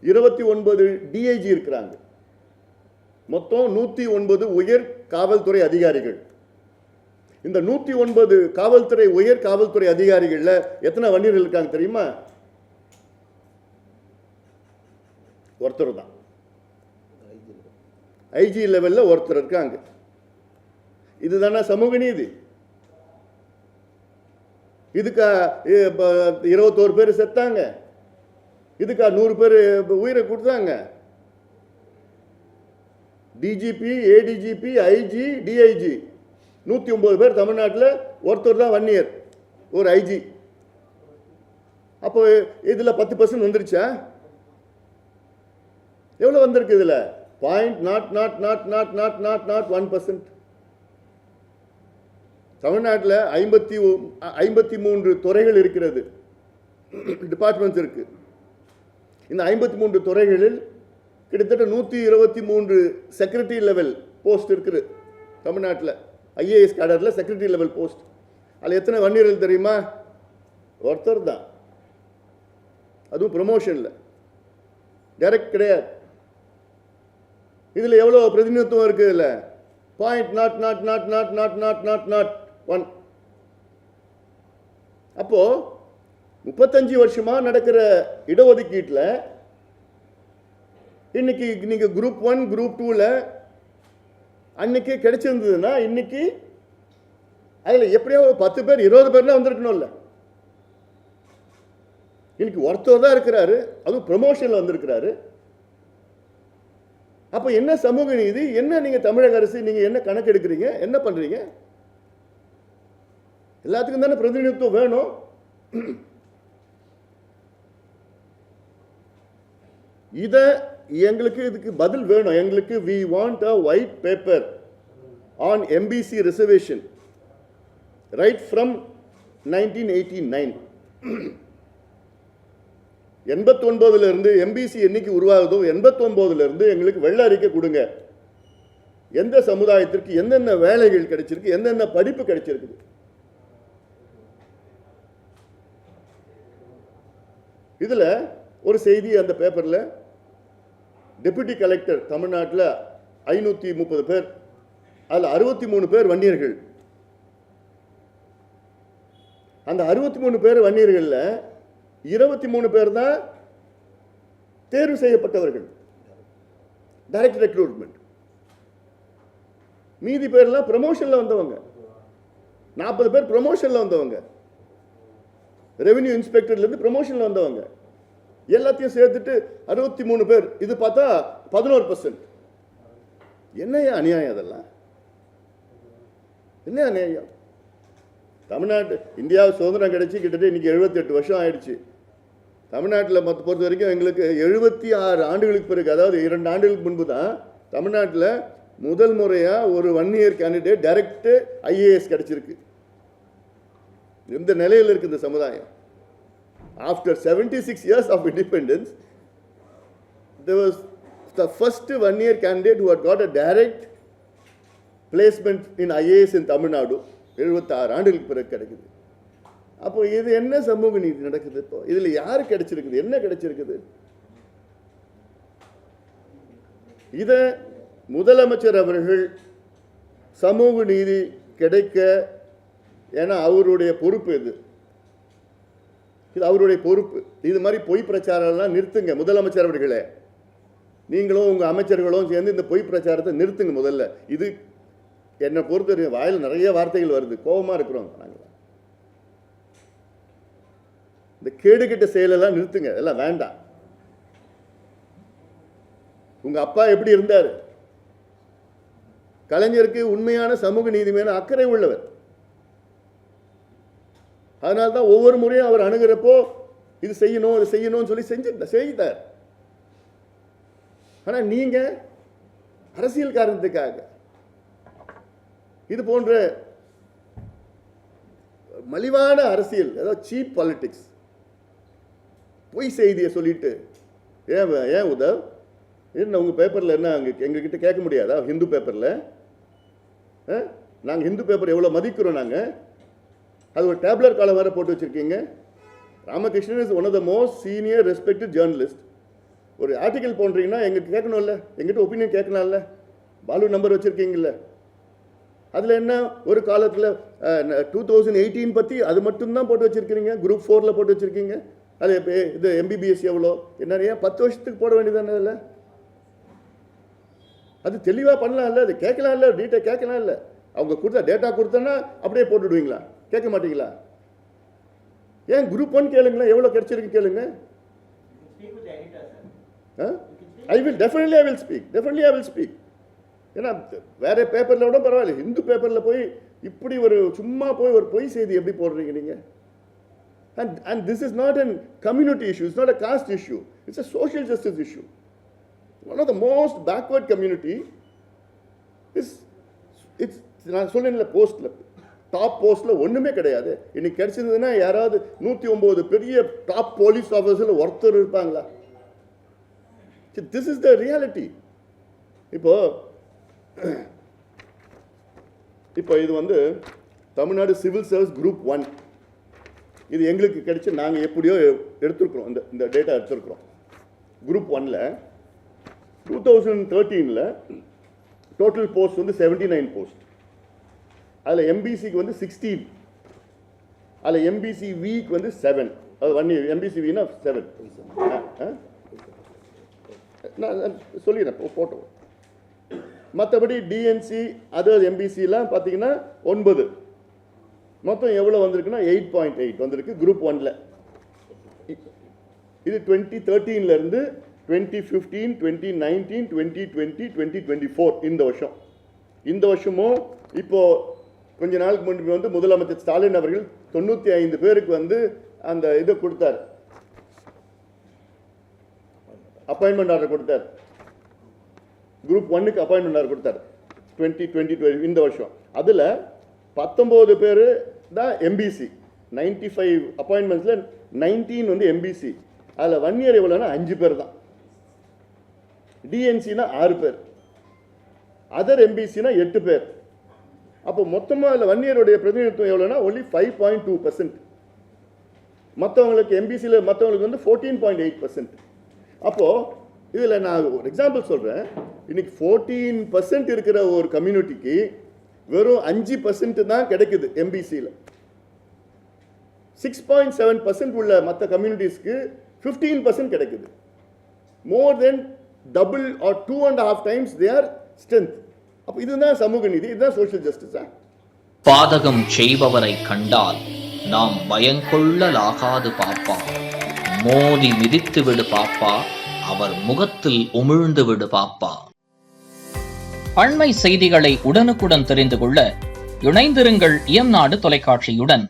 29 DIG இருக்கிறாங்க. மொத்தம் 109 உயர் காவல்துறை அதிகாரிகள். இந்த 109 காவல்துறை உயர் காவல்துறை அதிகாரிகள்ல எத்தனை வன்னியர்கள் இருக்காங்க தெரியுமா? ஒருத்தர் தான். ஐஜி லெவல்ல ஒருத்தர் இருக்காங்க. இதுதானே சமூக நீதி? இதுக்கா 21 பேர் செத்தாங்க? இதுக்கா 100 பேர் உயிரை கொடுத்தாங்க? டிஜிபி, ஏடிஜிபி, ஐஜி, டிஐஜி 109 பேர் தமிழ்நாட்டில், ஒருத்தர் தான் வன்னியர், ஒரு ஐஜி. அப்போ இதில் 10% வந்துருச்சா? எவ்வளோ வந்திருக்கு? இதில் 0.0000001%. தமிழ்நாட்டில் 53 துறைகள் இருக்கிறது, டிபார்ட்மெண்ட்ஸ் இருக்கு. இந்த 53 துறைகளில் கிட்டத்தட்ட 123 செக்ரட்டரி லெவல் போஸ்ட் இருக்குது தமிழ்நாட்டில். ஐஏஎஸ் கேடரில் செக்ரட்டரி லெவல் போஸ்ட். அதில் எத்தனை வன்னியர்கள் தெரியுமா? ஒருத்தர் தான். அதுவும் ப்ரமோஷனில், டைரக்ட் கிடையாது. இதில் எவ்வளோ பிரதிநிதித்துவம் இருக்குது? இதில் 0.0000001. அப்போ 35 வருஷமா நடக்கிற இடஒதுக்கீட்டில் இன்னைக்கு நீங்க குரூப் 1 குரூப் 2ல அன்னைக்கு கிடைச்சிருந்ததுன்னா இன்னைக்கு அதுல எப்படியோ 10 பேர் 20 பேர்லாம் வந்திருக்கணும்ல. இன்னைக்கு ஒருத்தர் தான் இருக்கிறாரு, அதுவும் ப்ரமோஷன்ல வந்திருக்கிறாரு. அப்ப என்ன சமூக நீதி? என்ன நீங்க தமிழக அரசு நீங்க என்ன கணக்கு எடுக்கிறீங்க? என்ன பண்றீங்க? எல்லாத்துக்கும் தானே பிரதிநிதித்துவம் வேணும். இத எங்களுக்கு இதுக்கு பதில் வேணும். எங்களுக்கு we want a white paper on MBC reservation right from 1989. 89ல இருந்து MBC என்னைக்கு உருவாகுதோ 89ல இருந்து எங்களுக்கு வெள்ள அறிக்கை கொடுங்க. எந்த சமுதாயத்திற்கு என்னென்ன வேலைகள் கிடைச்சிருக்கு, என்னென்ன படிப்பு கிடைச்சிருக்கு. இதுல ஒரு செய்தி அந்த பேப்பர்ல, டெபுட்டி கலெக்டர் தமிழ்நாட்டில் 530 பேர், அதில் 63 பேர் வன்னியர்கள். அந்த 63 பேர் வன்னியர்களில் 23 பேர் தான் தேர்வு செய்யப்பட்டவர்கள், டைரக்ட் ரெக்ரூட்மெண்ட். மீதி பேர்லாம் ப்ரமோஷன்ல வந்தவங்க. 40 பேர் ப்ரமோஷன்ல வந்தவங்க, ரெவென்யூ இன்ஸ்பெக்டர்ல இருந்து ப்ரமோஷன்ல வந்தவங்க. எல்லாத்தையும் சேர்த்துட்டு 63 பேர். இது பார்த்தா 11%. என்னையா அநியாயம்? அதெல்லாம் என்ன அநியாயம்? தமிழ்நாட்டு இந்தியா சுதந்திரம் கிடைச்சி கிட்டத்தட்ட இன்னைக்கு 78 வருஷம் ஆயிடுச்சு. தமிழ்நாட்டில் பொறுத்த வரைக்கும் எங்களுக்கு 76 ஆண்டுகளுக்கு பிறகு, அதாவது 2 ஆண்டுகளுக்கு முன்பு தான் தமிழ்நாட்டில் முதல் முறையா ஒரு 1 இயர் கேண்டிடேட் டைரக்ட் ஐஏஎஸ் கிடைச்சிருக்கு. இந்த நிலையில் இருக்கு இந்த சமுதாயம். After 76 years of independence, there was the first 1 year candidate who had got a direct placement in IAS in Tamil Nadu. 76 ஆண்டுகளுக்கு பிறகு கிடைக்குது. அப்போ இது என்ன சமூக நீதி நடக்குது? இப்போ இதுல யாரு கிடைச்சிருக்குது? என்ன கிடைச்சிருக்குது? இத முதலமைச்சர் அவர்கள் சமூக நீதி கிடைக்க, ஏன்னா அவருடைய பொறுப்பு இது அவருடைய பொறுப்பு. இது மாதிரி பொய் பிரச்சாரம் நிறுத்துங்க முதலமைச்சர் அவர்களே. நீங்களும் உங்க அமைச்சர்களும் சேர்ந்து இந்த பொய் பிரச்சாரத்தை நிறுத்துங்க முதல்ல. இது என்னை பொறுத்த வாயில் நிறைய வார்த்தைகள் வருது, கோபமா இருக்கிறோம் நாங்கள். இந்த கேடுகெட்ட செயலெல்லாம் நிறுத்துங்க, எல்லாம் வேண்டாம். உங்க அப்பா எப்படி இருந்தாரு? கலைஞருக்கு உண்மையான சமூக நீதி மேல அக்கறை உள்ளவர். அதனால்தான் ஒவ்வொரு முறையும் அவர் அணுகிறப்போ இது செய்யணும் இது செய்யணும்னு சொல்லி செய்தார். ஆனா நீங்க அரசியல் காரணத்துக்காக இது போன்ற மலிவான அரசியல், அதாவது சீப் பாலிடிக்ஸ், பொய் செய்தியை சொல்லிட்டு ஏன் உதவ் என்ன உங்க பேப்பர்ல என்ன எங்ககிட்ட கேட்க முடியாதா? ஹிந்து பேப்பர்ல நாங்க ஹிந்து பேப்பர் எவ்வளவு மதிக்கிறோம். நாங்க அது ஒரு டேப்லர் காலம் வேற போட்டு வச்சிருக்கீங்க. Ramakrishnan is one of the most senior respected journalist. ஒரு ஆர்டிக்கல் போடுறீங்கன்னா எங்கிட்ட கேட்கணும்ல, எங்கிட்ட ஒப்பீனியன் கேட்கலாம்ல. பாலு நம்பர் வச்சுருக்கீங்கல்ல, அதில் என்ன ஒரு காலத்தில் 2018 பற்றி அது மட்டும்தான் போட்டு வச்சுருக்கிறீங்க, குரூப் 4ல் போட்டு வச்சுருக்கீங்க. அது இது MBBS எவ்வளோ என்ன, ஏன் 10 வருஷத்துக்கு போட வேண்டியதானே? இல்லை, அது தெளிவாக பண்ணலாம்ல, அது கேட்கலாம்ல, டீட்டெயில் கேட்கலாம்ல. அவங்க கொடுத்தா டேட்டா கொடுத்தோன்னா அப்படியே போட்டுடுவீங்களா? கேட்க மாட்டீங்களா? ஏன் குரூப் 1 கேளுங்களா, எவ்வளோ கிடைச்சிருக்கு கேளுங்க. I will speak. ஏன்னா வேற பேப்பரில் விட பரவாயில்ல, இந்து பேப்பரில் போய் இப்படி ஒரு சும்மா போய் ஒரு பொய் செய்தி எப்படி போடுறீங்க நீங்கள்? And this is not a community issue, it's not a caste issue, it's a social justice issue. One of the most backward community is, நான் சொன்னேன்ல, போஸ்ட்டில் டாப் போஸ்ட்டில் ஒன்றுமே கிடையாது. இன்னைக்கு கிடைச்சதுன்னா யாராவது 109 பெரிய டாப் போலீஸ் ஆஃபீஸரில் ஒருத்தர் இருப்பாங்களா? This is the reality. இப்போ இது வந்து தமிழ்நாடு சிவில் சர்வீஸ் குரூப் 1, இது எங்களுக்கு கிடைச்சி நாங்கள் எப்படியோ எடுத்துருக்குறோம், இந்த டேட்டா எடுத்துருக்குறோம். குரூப் 1ல் 2013 டோட்டல் போஸ்ட் வந்து 79 போஸ்ட். அதில் எம்பிசிக்கு வந்து 16, அதில் எம்பிசி விக்கு வந்து 7. அது 1 year எம்பிசி வினா 7. நான் சொல்லிடுறேன் போட்டோம். மற்றபடி டிஎன்சி அதர் எம்பிசிலாம் பார்த்தீங்கன்னா 9. மொத்தம் எவ்வளோ வந்திருக்குன்னா 8.8 வந்திருக்கு குரூப் 1ல். இது 2013 2015, 2019, 2020, 2024 இந்த வருஷமும் இப்போ கொஞ்ச நாளுக்கு முன்பு வந்து முதலமைச்சர் ஸ்டாலின் அவர்கள் 95 பேருக்கு வந்து அந்த இதை கொடுத்தார், அப்பாயின்மெண்ட் ஆர்டர் கொடுத்தார். குரூப் 1க்கு அப்பாயின்மெண்ட் ஆர்டர் கொடுத்தார் 2020 இந்த வருஷம். அதில் 19 பேர் தான் எம்பிசி. 95 அப்பாயின்மெண்ட்ஸில் 19 வந்து எம்பிசி. அதில் 1 year எவ்வளோனா 5 பேர் தான். டிஎன்சினா 6 பேர், அதர் எம்பிசினா 8 பேர். அப்போ மொத்தமாக அதில் 1 year பிரதிநிதித்துவம் எவ்வளோனா only 5.2%. மற்றவங்களுக்கு எம்பிசியில் மற்றவங்களுக்கு வந்து 14.8%. அப்போது இதில் நான் ஒரு எக்ஸாம்பிள் சொல்கிறேன். இன்னைக்கு 14% இருக்கிற ஒரு கம்யூனிட்டிக்கு வெறும் 5% தான் கிடைக்குது எம்பிசியில். 6.7% உள்ள மற்ற கம்யூனிட்டிஸ்க்கு 15% கிடைக்குது. மோர் தென் double R 2.5 times their strength. அப்போ இதுதான் சமூக நீதி, இதுதான் சோஷியல் ஜஸ்டிஸா? பாதகம் செய்பவரை கண்டால் நாம் பயங்கொள்ளலாகாது பாப்பா, மோதி மிதித்து விடு பாப்பா, அவர் முகத்தில் உமிழ்ந்து விடு பாப்பா. அண்மை செய்திகளை உடனுக்குடன் தெரிந்து கொள்ள இணைந்திருங்கள் இயம்நாடு தொலைக்காட்சியுடன்.